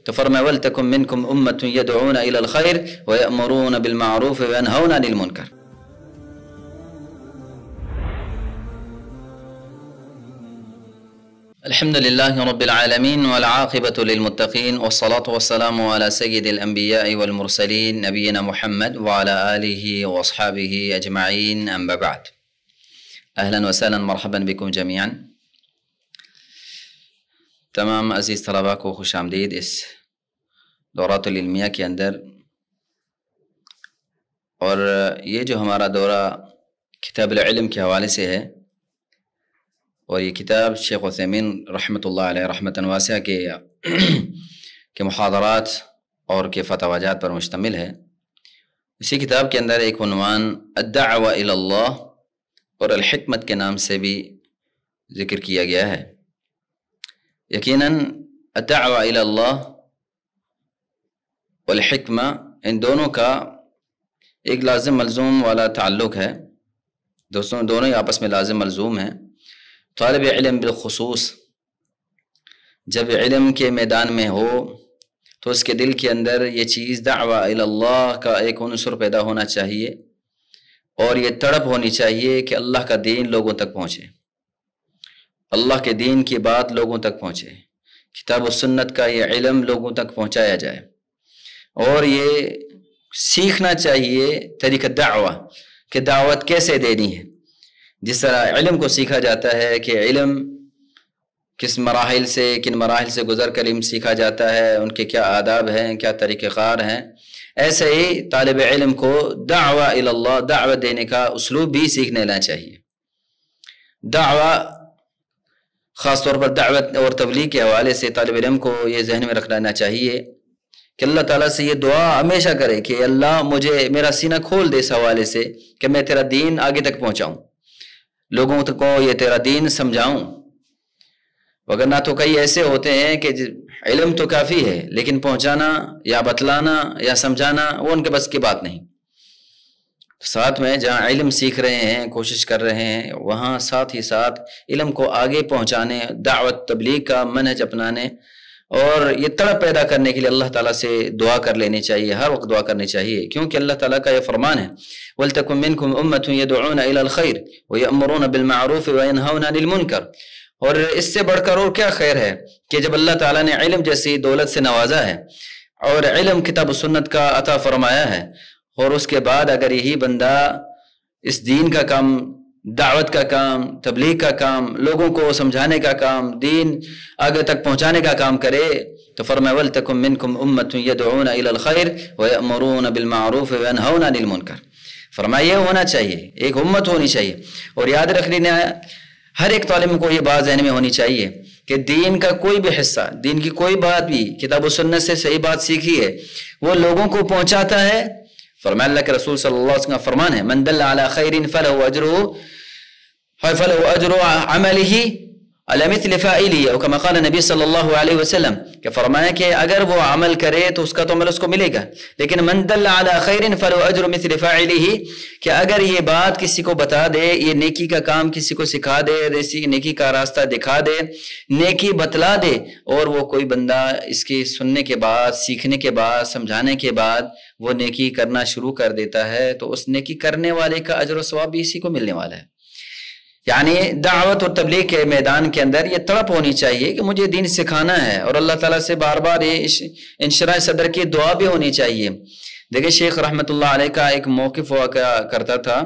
تو فرمایا وَلْتَكُن مِّنكُمْ أُمَّةٌ يَدْعُونَ إِلَى الْخَيْرِ وَيَأْمُرُونَ بِالْمَعْرُوفِ وَيَنْهَوْنَ عَنِ الْمُنكَرِ. الحمد لله رب العالمين والعاقبة للمتقين والصلاة والسلام على سيد الأنبياء والمرسلين نبينا محمد وعلى آله وأصحابه أجمعين أما بعد. أهلا وسهلا مرحبا بكم جميعا. تمام عزیز طلباء کو خوش آمدید اس دورات العلمیہ کے اندر. اور یہ جو ہمارا دورہ کتاب العلم کے حوالے سے ہے، اور یہ کتاب شیخ عثیمین رحمۃ اللہ علیہ رحمۃ واسعہ کے محاضرات اور کے فتاویات پر مشتمل ہے. اسی کتاب کے اندر ایک عنوان الدعوہ الی اللہ اور الحکمت کے نام سے بھی ذکر کیا گیا ہے. یقیناً الدعوہ الی اللہ والحکمہ ان دونوں کا ایک لازم ملزوم والا تعلق ہے. دونوں ہی آپس میں لازم ملزوم ہیں. طالب علم بالخصوص جب علم کے میدان میں ہو تو اس کے دل کے اندر یہ چیز دعوہ الی اللہ کا ایک عنصر پیدا ہونا چاہیے، اور یہ تڑپ ہونی چاہیے کہ اللہ کا دین لوگوں تک پہنچے، اللہ کے دین کی بات لوگوں تک پہنچے، کتاب و سنت کا یہ علم لوگوں تک پہنچایا جائے. اور یہ سیکھنا چاہیے طریقہ دعوہ کہ دعوت کیسے دینی ہے. جس طرح علم کو سیکھا جاتا ہے کہ علم کس مراحل سے کن مراحل سے گزر کر علم سیکھا جاتا ہے، ان کے کیا آداب ہیں، کیا طریقہ کار ہیں، ایسے ہی طالب علم کو دعوہ الی اللہ دعوت دینے کا اسلوب بھی سیکھنے لینا چاہیے. دعوہ خاص طور پر دعوت اور تبلیغ کے حوالے سے طالب علم کو یہ ذہن میں رکھ لینا چاہیے کہ اللہ تعالیٰ سے یہ دعا ہمیشہ کرے کہ اللہ مجھے میرا سینہ کھول دے اس حوالے سے کہ میں تیرا دین آگے تک پہنچاؤں، لوگوں کو یہ تیرا دین سمجھاؤں. وگرنہ تو کئی ایسے ہوتے ہیں کہ علم تو کافی ہے لیکن پہنچانا یا بتلانا یا سمجھانا وہ ان کے بس کی بات نہیں. ساتھ میں جہاں علم سیکھ رہے ہیں، کوشش کر رہے ہیں، وہاں ساتھ ہی ساتھ علم کو آگے پہنچانے، دعوت تبلیغ کا منہج اپنانے اور یہ تڑپ پیدا کرنے کے لیے اللہ تعالیٰ سے دعا کر لینی چاہیے، ہر وقت دعا کرنی چاہیے. کیونکہ اللہ تعالیٰ کا یہ فرمان ہے وَلْتَكُن مِّنكُمْ أُمَّةٌ يَدْعُونَ إِلَى الْخَيْرِ وَيَأْمُرُونَ بِالْمَعْرُوفِ وَيَنْهَوْنَ عَنِ الْمُنكَرِ. اور اس سے بڑھ کر اور کیا خیر ہے کہ جب اللہ تعالیٰ نے علم جیسی دولت سے نوازا ہے اور علم کتاب و سنت کا عطا فرمایا ہے، اور اس کے بعد اگر یہی بندہ اس دین کا کام، دعوت کا کام، تبلیغ کا کام، لوگوں کو سمجھانے کا کام، دین آگے تک پہنچانے کا کام کرے، تو فرمایا وَلْتَكُن مِّنكُمْ أُمَّةٌ يَدْعُونَ إِلَى الْخَيْرِ وَيَأْمُرُونَ بِالْمَعْرُوفِ وَيَنْهَوْنَ عَنِ الْمُنكَرِ. فرمایا یہ ہونا چاہیے، ایک امت ہونی چاہیے. اور یاد رکھ لینا ہر ایک طالب کو یہ بات ذہن میں ہونی چاہیے کہ دین کا کوئی بھی حصہ، دین کی کوئی بات بھی کتاب و سنت سے صحیح بات سیکھی ہے وہ لوگوں کو پہنچاتا ہے. فرمایا اللہ کے رسول صلی اللہ علیہ وسلم کا فرمان ہے من دل علی خیر فلہ اجر عملہ علی مثل فاعلہ، او کما قال نبی صلی اللہ علیہ وسلم کہ فرمایا کہ اگر وہ عمل کرے تو اس کا تو عمل اس کو ملے گا، لیکن من دل علی خیر فلہ اجر مثل فاعلہ کہ اگر یہ بات کسی کو بتا دے، یہ نیکی کا کام کسی کو سکھا دے، نیکی کا راستہ دکھا دے، نیکی بتلا دے، اور وہ کوئی بندہ اس کی سننے کے بعد، سیکھنے کے بعد، سمجھانے کے بعد وہ نیکی کرنا شروع کر دیتا ہے تو اس نیکی کرنے والے کا اجر و ثواب بھی اسی کو ملنے والا ہے. یعنی دعوت اور تبلیغ کے میدان کے اندر یہ تڑپ ہونی چاہیے کہ مجھے دین سکھانا ہے، اور اللہ تعالیٰ سے بار بار یہ انشراح صدر کی دعا بھی ہونی چاہیے. دیکھیں شیخ رحمۃ اللہ علیہ کا ایک موقف ہوا کرتا تھا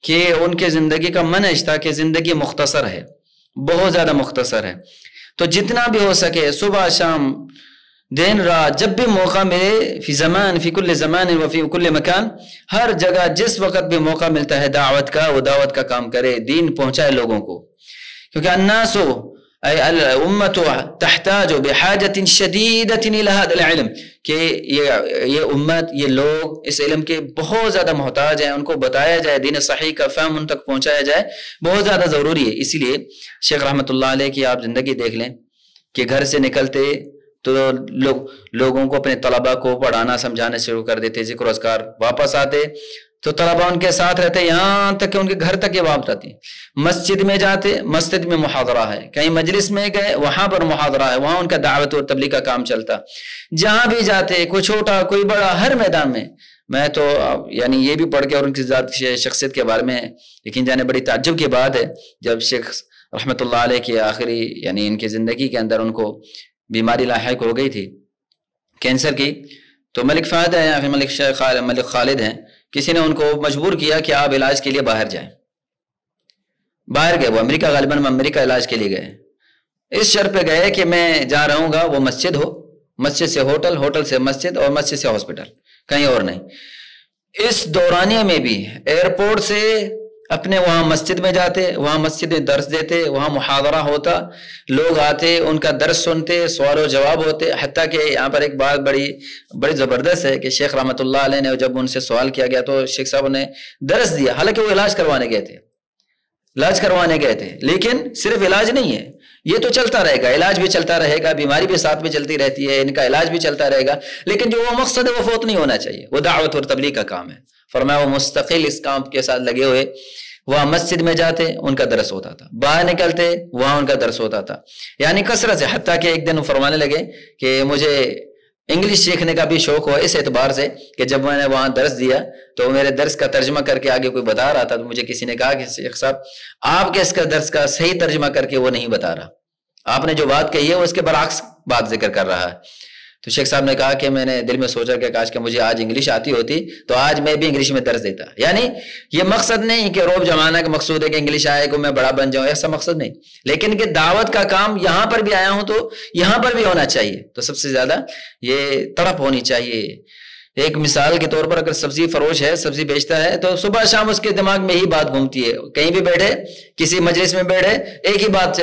کہ ان کے زندگی کا منہج تھا کہ زندگی مختصر ہے، بہت زیادہ مختصر ہے، تو جتنا بھی ہو سکے صبح شام دن رات جب بھی موقع ملے، فی زمان فی کل زمان و فی کل مکان، ہر جگہ جس وقت بھی موقع ملتا ہے دعوت کا، وہ دعوت کا کام کرے، دین پہنچائے لوگوں کو. کیونکہ الناس ای الامت تحتاج بحاجت شدیدت الى هذا العلم کہ یہ امت، یہ لوگ اس علم کے بہت زیادہ محتاج ہیں، ان کو بتایا جائے، دین صحیح کا فہم ان تک پہنچایا جائے، بہت زیادہ ضروری ہے. اسی لیے شیخ رحمۃ اللہ علیہ کی آپ زندگی دیکھ لیں کہ گھر سے نکلتے تو لوگوں کو، اپنے طلباء کو پڑھانا سمجھانا شروع کر دیتے، ذکر و اذکار، واپس آتے تو طلبہ ان کے ساتھ رہتے، یہاں تک کہ ان کے گھر تک یہ بات رہتی. مسجد میں جاتے، مسجد میں محاضرہ ہے، کہیں مجلس میں گئے وہاں پر محاضرہ ہے، وہاں ان کا دعوت اور تبلیغ کا کام چلتا. جہاں بھی جاتے، کوئی چھوٹا کوئی بڑا، ہر میدان میں. میں تو یعنی یہ بھی پڑھ کے اور ان کی ذات شخصیت کے بارے میں یقین جانے بڑی تعجب کی بات ہے. جب شیخ رحمۃ اللہ علیہ کی آخری یعنی ان کی زندگی کے اندر ان کو بیماری لاحق ہو گئی تھی کینسر کی، تو ملک فہد ہیں یا پھر ملک خالد ہیں، کسی نے ان کو مجبور کیا کہ آپ علاج کے لیے باہر جائیں. باہر گئے، وہ امریکہ، غالباً امریکہ علاج کے لیے گئے. اس شرط پہ گئے کہ میں جہاں رہوں گا وہ مسجد ہو، مسجد سے ہوٹل، ہوٹل سے مسجد اور مسجد سے ہاسپٹل، کہیں اور نہیں. اس دورانیے میں بھی ایئرپورٹ سے اپنے وہاں مسجد میں جاتے، وہاں مسجد میں درس دیتے، وہاں محاضرہ ہوتا، لوگ آتے ان کا درس سنتے، سوال و جواب ہوتے. حتیٰ کہ یہاں پر ایک بات بڑی زبردست ہے کہ شیخ رحمۃ اللہ علیہ نے جب ان سے سوال کیا گیا تو شیخ صاحب نے درس دیا، حالانکہ وہ علاج کروانے گئے تھے، لیکن صرف علاج نہیں ہے، یہ تو چلتا رہے گا، علاج بھی چلتا رہے گا، بیماری بھی ساتھ میں چلتی رہتی ہے، ان کا علاج بھی چلتا رہے گا، لیکن جو وہ مقصد ہے وہ فوت نہیں ہونا چاہیے. وہ دعوت اور تبلیغ کا کام ہے. فرمایا وہ مستقل اس کام کے ساتھ لگے ہوئے. وہاں مسجد میں جاتے ان کا درس ہوتا تھا، باہر نکلتے وہاں ان کا درس ہوتا تھا، یعنی کثرت سے. حتیٰ کہ ایک دن وہ فرمانے لگے کہ مجھے انگلش سیکھنے کا بھی شوق ہوا اس اعتبار سے کہ جب میں نے وہاں درس دیا تو میرے درس کا ترجمہ کر کے آگے کوئی بتا رہا تھا تو مجھے کسی نے کہا کہ شیخ صاحب آپ کے اس کا درس کا صحیح ترجمہ کر کے وہ نہیں بتا رہا، آپ نے جو بات کہی ہے وہ اس کے برعکس بات ذکر کر رہا ہے. تو شیخ صاحب نے کہا کہ میں نے دل میں سوچا کہ کاش کہ مجھے آج انگلش آتی ہوتی تو آج میں بھی انگلش میں درس دیتا. یعنی یہ مقصد نہیں کہ روب جمانا کا مقصود ہے کہ انگلش آئے کو میں بڑا بن جاؤں، ایسا مقصد نہیں، لیکن کہ دعوت کا کام یہاں پر بھی آیا ہوں تو یہاں پر بھی ہونا چاہیے. تو سب سے زیادہ یہ تڑپ ہونی چاہیے. ایک مثال کے طور پر اگر سبزی فروش ہے، سبزی بیچتا ہے تو صبح شام اس کے دماغ میں ہی بات گھومتی ہے، کہیں بھی بیٹھے کسی مجلس میں بیٹھے ایک ہی بات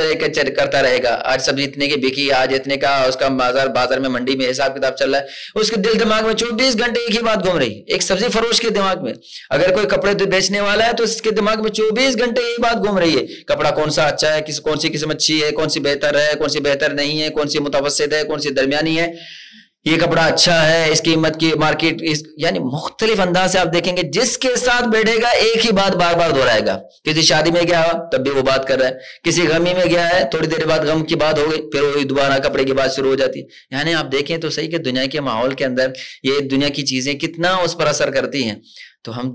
کرتا رہے گا، آج سبزی اتنے کی بکی، آج اتنے کا، اس کا بازار میں منڈی میں حساب کتاب چل رہا ہے، اس کے دل دماغ میں 24 گھنٹے ایک ہی بات گھوم رہی ہے. ایک سبزی فروش کے دماغ میں اگر کوئی کپڑے بیچنے والا ہے تو اس کے دماغ میں 24 گھنٹے یہی بات گھوم رہی ہے، کپڑا کون سا اچھا ہے، کون سی قسم اچھی ہے، کون سی بہتر ہے، کون سی بہتر نہیں ہے، کون سی متوسط ہے، کون سی درمیانی ہے، یہ کپڑا اچھا ہے، اس قیمت کی مارکیٹ، یعنی مختلف انداز سے آپ دیکھیں گے جس کے ساتھ بیٹھے گا ایک ہی بات بار بار دہرائے گا. کسی شادی میں گیا تب بھی وہ بات کر رہا ہے، کسی غمی میں گیا ہے تھوڑی دیر بعد غم کی بات ہو گئی پھر وہی دوبارہ کپڑے کی بات شروع ہو جاتی ہے. یعنی آپ دیکھیں تو صحیح کہ دنیا کے ماحول کے اندر یہ دنیا کی چیزیں کتنا اس پر اثر کرتی ہیں. تو ہم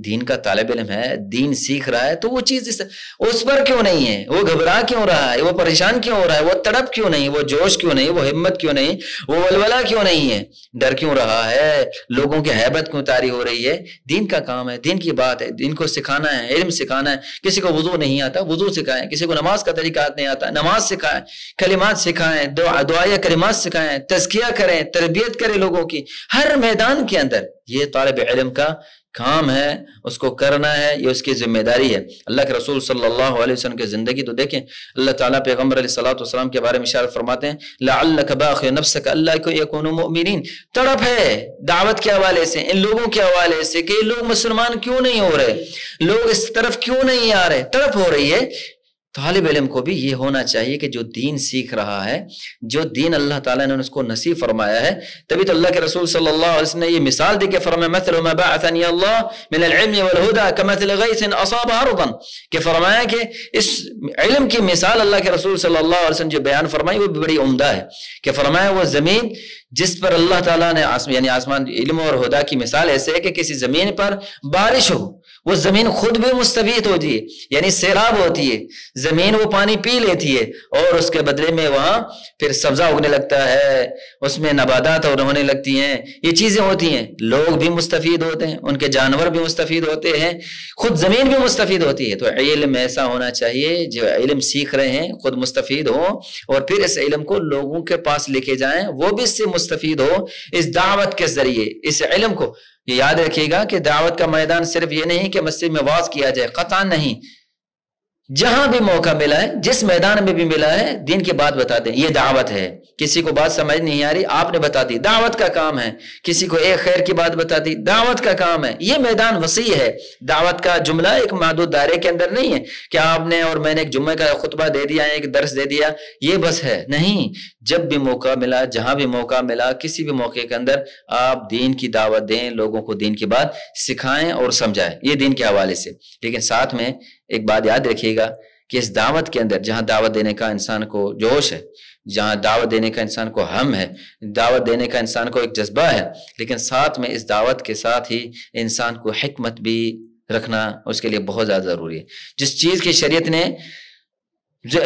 دین کا طالب علم ہے، دین سیکھ رہا ہے تو وہ چیز اس پر کیوں نہیں ہے، وہ گھبرا کیوں رہا ہے، وہ پریشان کیوں ہو رہا ہے، وہ تڑپ کیوں نہیں، وہ جوش کیوں نہیں، وہ ہمت کیوں نہیں، وہ ولولہ کیوں نہیں ہے، ڈر کیوں رہا ہے، لوگوں کی ہیبت کیوں طاری ہو رہی ہے. دین کا کام ہے، دین کی بات ہے، دین کو سکھانا ہے، علم سکھانا ہے. کسی کو وضو نہیں آتا وضو سکھائیں، کسی کو نماز کا طریقہ نہیں آتا نماز سکھائیں، کلمات سکھائیں، دعائیہ کلمات سکھائیں، تزکیہ کریں، تربیت کریں لوگوں کی. ہر میدان کے اندر یہ طالب علم کا کام ہے، اس کو کرنا ہے، یہ اس کی ذمہ داری ہے. اللہ کے رسول صلی اللہ علیہ وسلم کی زندگی تو دیکھیں، اللہ تعالیٰ پیغمبر علیہ الصلوۃ والسلام کے بارے میں اشارت فرماتے ہیں لعلک باخع نفسک الا یکونوا مؤمنین. تڑپ ہے دعوت کے حوالے سے، ان لوگوں کے حوالے سے کہ لوگ مسلمان کیوں نہیں ہو رہے، لوگ اس طرف کیوں نہیں آ رہے، تڑپ ہو رہی ہے. طالب علم کو بھی یہ ہونا چاہیے کہ جو دین سیکھ رہا ہے، جو دین اللہ تعالیٰ نے اس کو نصیب فرمایا ہے، تبھی تو اللہ کے رسول صلی اللہ علیہ وسلم نے یہ مثال دی کہ فرمایا مثل ما بعثنی اللہ من العلم والہدى کمثل غیث اصاب ارضا، کہ فرمایا کہ اس علم کی مثال اللہ کے رسول صلی اللہ علیہ وسلم جو بیان فرمائی وہ بڑی عمدہ ہے، کہ فرمایا وہ زمین جس پر اللہ تعالیٰ نے یعنی آسمان علم اور ہدا کی مثال ایسے ہے کہ کسی زمین پر بارش ہو، وہ زمین خود بھی مستفید ہوتی ہے، یعنی سیراب ہوتی ہے، زمین وہ پانی پی لیتی ہے اور اس کے بدلے میں وہاں پھر سبزہ اگنے لگتا ہے، اس میں نباتات ہونے لگتی ہیں، یہ چیزیں ہوتی ہیں، لوگ بھی مستفید ہوتے ہیں، ان کے جانور بھی مستفید ہوتے ہیں، خود زمین بھی مستفید ہوتی ہے. تو علم ایسا ہونا چاہیے جو علم سیکھ رہے ہیں خود مستفید ہوں اور پھر اس علم کو لوگوں کے پاس لے کے جائیں، وہ بھی اس سے مستفید ہو اس دعوت کے ذریعے. اس علم کو یہ یاد رکھیے گا کہ دعوت کا میدان صرف یہ نہیں کہ مسجد میں واعظ کیا جائے، قطعا نہیں. جہاں بھی موقع ملا ہے، جس میدان میں بھی ملا ہے، دین کی بات بتا دیں. یہ دعوت ہے. کسی کو بات سمجھ نہیں آ رہی، آپ نے بتا دی، دعوت کا کام ہے. کسی کو ایک خیر کی بات بتا دی، دعوت کا کام ہے. یہ میدان وسیع ہے. دعوت کا جملہ ایک محدود دائرے کے اندر نہیں ہے کہ آپ نے اور میں نے ایک جمعے کا خطبہ دے دیا، ایک درس دے دیا، یہ بس ہے. نہیں، جب بھی موقع ملا، جہاں بھی موقع ملا، کسی بھی موقع کے اندر آپ دین کی دعوت دیں، لوگوں کو دین کی بات سکھائیں اور سمجھائیں، یہ دین کے حوالے سے. لیکن ساتھ میں ایک بات یاد رکھیے گا کہ اس دعوت کے اندر جہاں دعوت دینے کا انسان کو جوش ہے، جہاں دعوت دینے کا انسان کو ہم ہے، دعوت دینے کا انسان کو ایک جذبہ ہے، لیکن ساتھ میں اس دعوت کے ساتھ ہی انسان کو حکمت بھی رکھنا اس کے لیے بہت زیادہ ضروری ہے. جس چیز کی شریعت نے،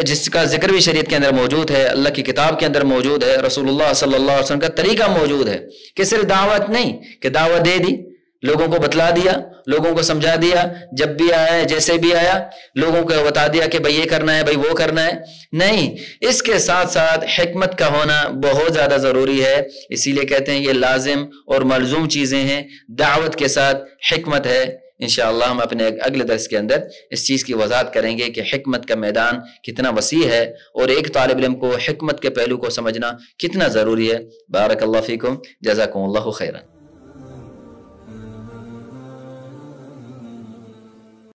جس کا ذکر بھی شریعت کے اندر موجود ہے، اللہ کی کتاب کے اندر موجود ہے، رسول اللہ صلی اللہ علیہ وسلم کا طریقہ موجود ہے، کہ صرف دعوت نہیں کہ دعوت دے دی، لوگوں کو بتلا دیا، لوگوں کو سمجھا دیا، جب بھی آیا جیسے بھی آیا لوگوں کو بتا دیا کہ بھئی یہ کرنا ہے، بھئی وہ کرنا ہے. نہیں، اس کے ساتھ ساتھ حکمت کا ہونا بہت زیادہ ضروری ہے. اسی لیے کہتے ہیں یہ لازم اور ملزوم چیزیں ہیں. دعوت کے ساتھ حکمت ہے. انشاءاللہ ہم اپنے اگلے درس کے اندر اس چیز کی وضاحت کریں گے کہ حکمت کا میدان کتنا وسیع ہے اور ایک طالب علم کو حکمت کے پہلو کو سمجھنا کتنا ضروری ہے. بارک اللہ فیکم، جزاکم اللہ خیرا.